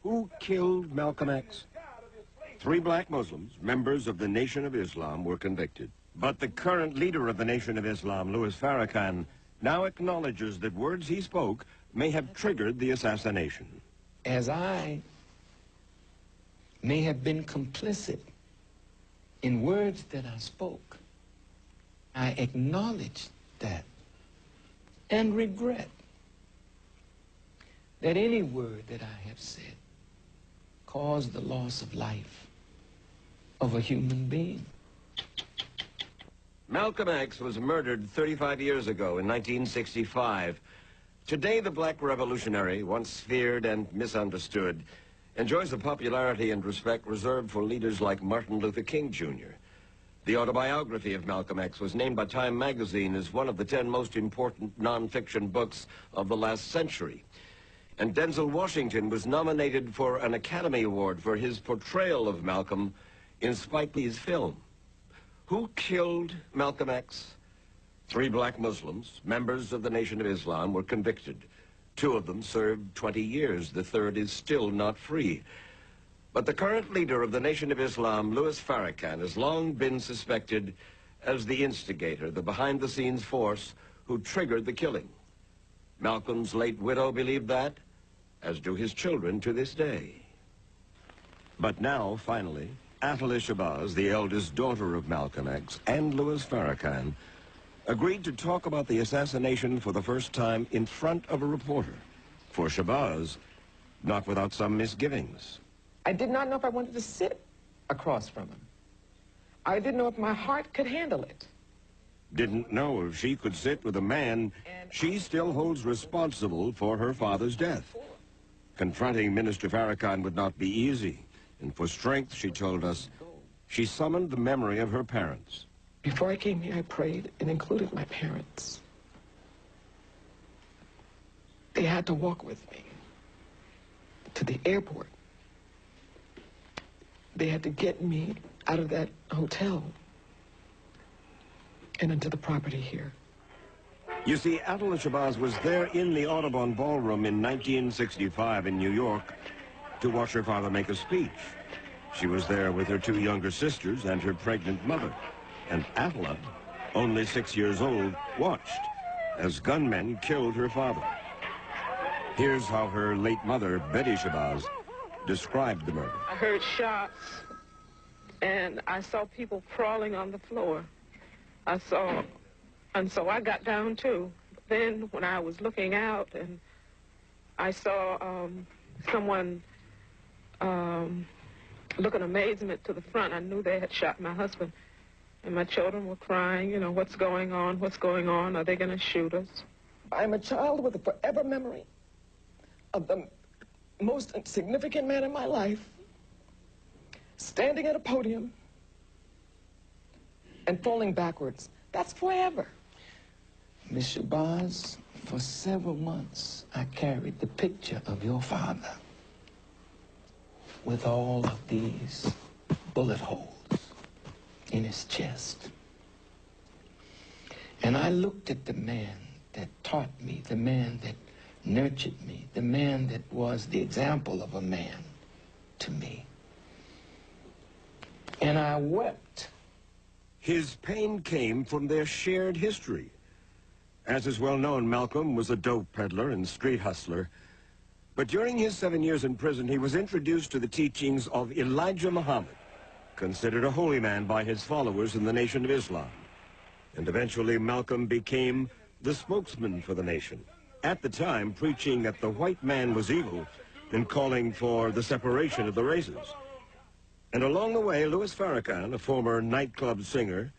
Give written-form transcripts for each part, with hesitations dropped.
Who killed Malcolm X? 3 black Muslims, members of the Nation of Islam, were convicted. But the current leader of the Nation of Islam, Louis Farrakhan, now acknowledges that words he spoke may have triggered the assassination. As I may have been complicit in words that I spoke, I acknowledge that and regret that any word that I have said caused the loss of life of a human being. Malcolm X was murdered 35 years ago in 1965. Today, the black revolutionary, once feared and misunderstood, enjoys a popularity and respect reserved for leaders like Martin Luther King, Jr. The autobiography of Malcolm X was named by Time magazine as one of the 10 most important nonfiction books of the last century. And Denzel Washington was nominated for an Academy Award for his portrayal of Malcolm in Spike Lee's film. Who killed Malcolm X? 3 black Muslims, members of the Nation of Islam, were convicted. 2 of them served 20 years. The 3rd is still not free. But the current leader of the Nation of Islam, Louis Farrakhan, has long been suspected as the instigator, the behind-the-scenes force who triggered the killing. Malcolm's late widow believed that, as do his children to this day. But now, finally, Atala Shabazz, the eldest daughter of Malcolm X, and Louis Farrakhan, agreed to talk about the assassination for the first time in front of a reporter. For Shabazz, not without some misgivings. I did not know if I wanted to sit across from him. I didn't know if my heart could handle it. Didn't know if she could sit with a man she still holds responsible for her father's death. Confronting Minister Farrakhan would not be easy, and for strength, she told us, she summoned the memory of her parents. Before I came here, I prayed and included my parents. They had to walk with me to the airport. They had to get me out of that hotel and into the property here. You see, Atala Shabazz was there in the Audubon Ballroom in 1965 in New York to watch her father make a speech. She was there with her 2 younger sisters and her pregnant mother. And Atala, only 6 years old, watched as gunmen killed her father. Here's how her late mother, Betty Shabazz, described the murder. I heard shots, and I saw people crawling on the floor. And so I got down too. Then when I was looking out and I saw someone look in amazement to the front, I knew they had shot my husband. And my children were crying, you know, what's going on? What's going on? Are they going to shoot us? I'm a child with a forever memory of the most significant man in my life standing at a podium and falling backwards. That's forever. Miss Shabazz, for several months, I carried the picture of your father with all of these bullet holes in his chest. And I looked at the man that taught me, the man that nurtured me, the man that was the example of a man to me. And I wept. His pain came from their shared history. As is well known, Malcolm was a dope peddler and street hustler. But during his 7 years in prison, he was introduced to the teachings of Elijah Muhammad, considered a holy man by his followers in the Nation of Islam. And eventually, Malcolm became the spokesman for the nation, at the time preaching that the white man was evil and calling for the separation of the races. And along the way, Louis Farrakhan, a former nightclub singer,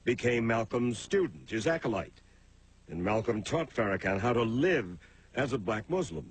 became Malcolm's student, his acolyte. And Malcolm taught Farrakhan how to live as a black Muslim.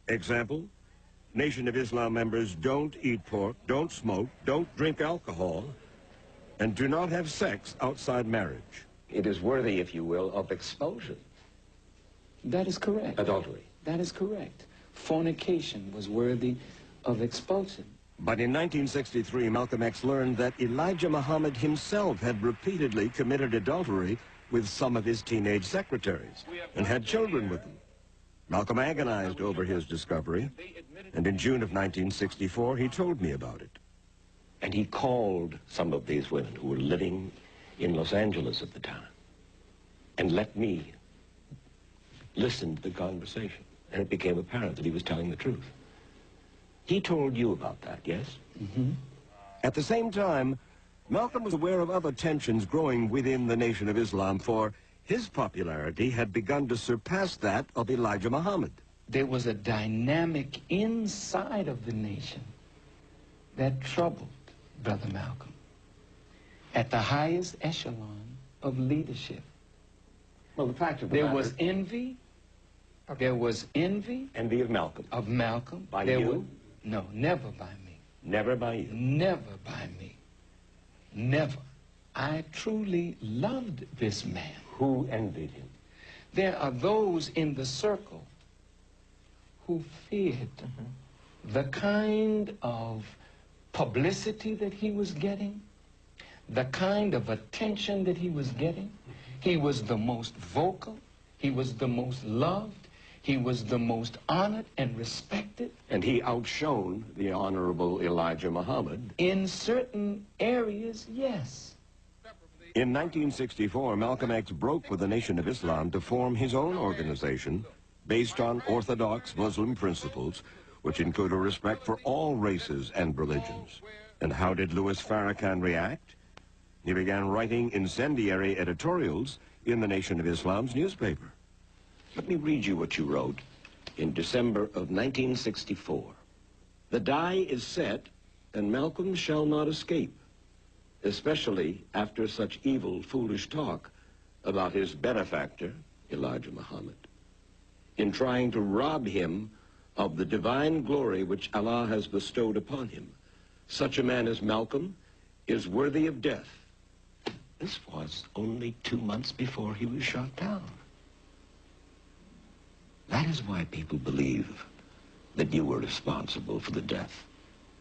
Example, Nation of Islam members don't eat pork, don't smoke, don't drink alcohol, and do not have sex outside marriage. It is worthy, if you will, of expulsion. That is correct. Adultery. That is correct. Fornication was worthy of expulsion. But in 1963, Malcolm X learned that Elijah Muhammad himself had repeatedly committed adultery with some of his teenage secretaries and had children with them. Malcolm agonized over his discovery, and in June of 1964, he told me about it. And he called some of these women who were living in Los Angeles at the time and let me listen to the conversation. And it became apparent that he was telling the truth. He told you about that, yes? Mm-hmm. At the same time, Malcolm was aware of other tensions growing within the Nation of Islam, for his popularity had begun to surpass that of Elijah Muhammad. There was a dynamic inside of the nation that troubled Brother Malcolm at the highest echelon of leadership. Well, the fact of the There matter... was envy. There was envy. Envy of Malcolm. Of Malcolm. By there you? No, never by me. Never by you? Never by me. Never. I truly loved this man. Who envied him? There are those in the circle who feared the kind of publicity that he was getting, the kind of attention that he was getting. He was the most vocal. He was the most loved. He was the most honored and respected. And he outshone the Honorable Elijah Muhammad. In certain areas, yes. In 1964, Malcolm X broke with the Nation of Islam to form his own organization based on orthodox Muslim principles, which include a respect for all races and religions. And how did Louis Farrakhan react? He began writing incendiary editorials in the Nation of Islam's newspaper. Let me read you what you wrote in December of 1964. The die is set, and Malcolm shall not escape, especially after such evil, foolish talk about his benefactor, Elijah Muhammad, in trying to rob him of the divine glory which Allah has bestowed upon him. Such a man as Malcolm is worthy of death. This was only 2 months before he was shot down. That is why people believe that you were responsible for the death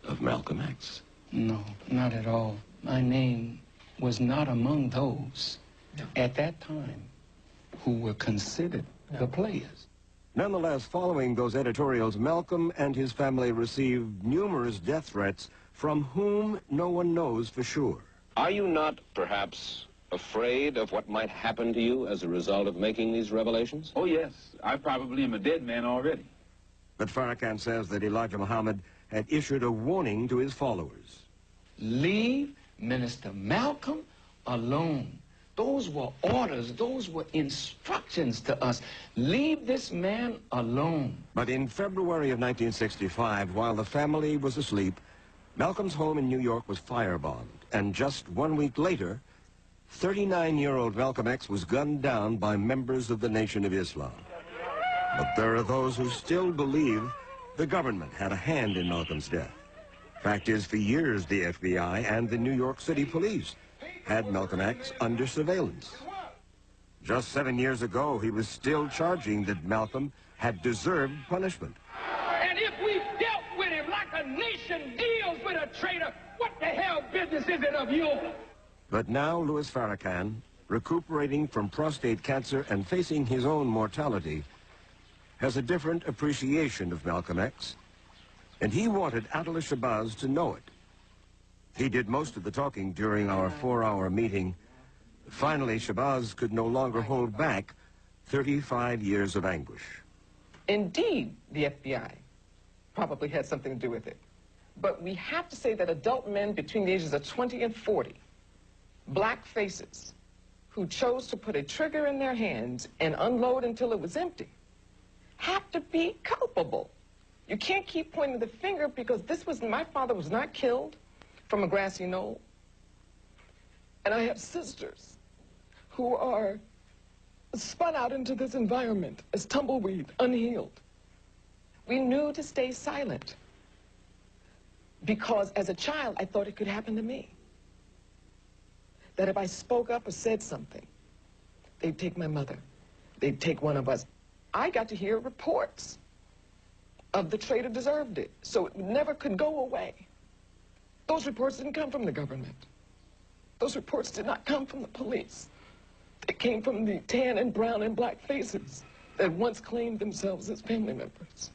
of Malcolm X. No, not at all. My name was not among those at that time who were considered the players. Nonetheless, following those editorials, Malcolm and his family received numerous death threats from whom no one knows for sure. Are you not, perhaps, afraid of what might happen to you as a result of making these revelations? Oh, yes. I probably am a dead man already. But Farrakhan says that Elijah Muhammad had issued a warning to his followers. Leave Minister Malcolm alone. Those were orders. Those were instructions to us. Leave this man alone. But in February of 1965, while the family was asleep, Malcolm's home in New York was firebombed. And just 1 week later, 39-year-old Malcolm X was gunned down by members of the Nation of Islam. But there are those who still believe the government had a hand in Malcolm's death. Fact is, for years, the FBI and the New York City police had Malcolm X under surveillance. Just 7 years ago, he was still charging that Malcolm had deserved punishment. And if we dealt with him like a nation deals with a traitor, what the hell business is it of yours? But now Louis Farrakhan, recuperating from prostate cancer and facing his own mortality, has a different appreciation of Malcolm X, and he wanted Atala Shabazz to know it. He did most of the talking during our 4-hour meeting. Finally, Shabazz could no longer hold back 35 years of anguish. Indeed, the FBI probably had something to do with it. But we have to say that adult men between the ages of 20 and 40, black faces, who chose to put a trigger in their hands and unload until it was empty, have to be culpable. You can't keep pointing the finger, because my father was not killed from a grassy knoll. And I have sisters who are spun out into this environment as tumbleweed, unhealed. We knew to stay silent because as a child, I thought it could happen to me. That if I spoke up or said something, they'd take my mother. They'd take one of us. I got to hear reports of the traitor deserved it, so it never could go away. Those reports didn't come from the government. Those reports did not come from the police. They came from the tan and brown and black faces that once claimed themselves as family members.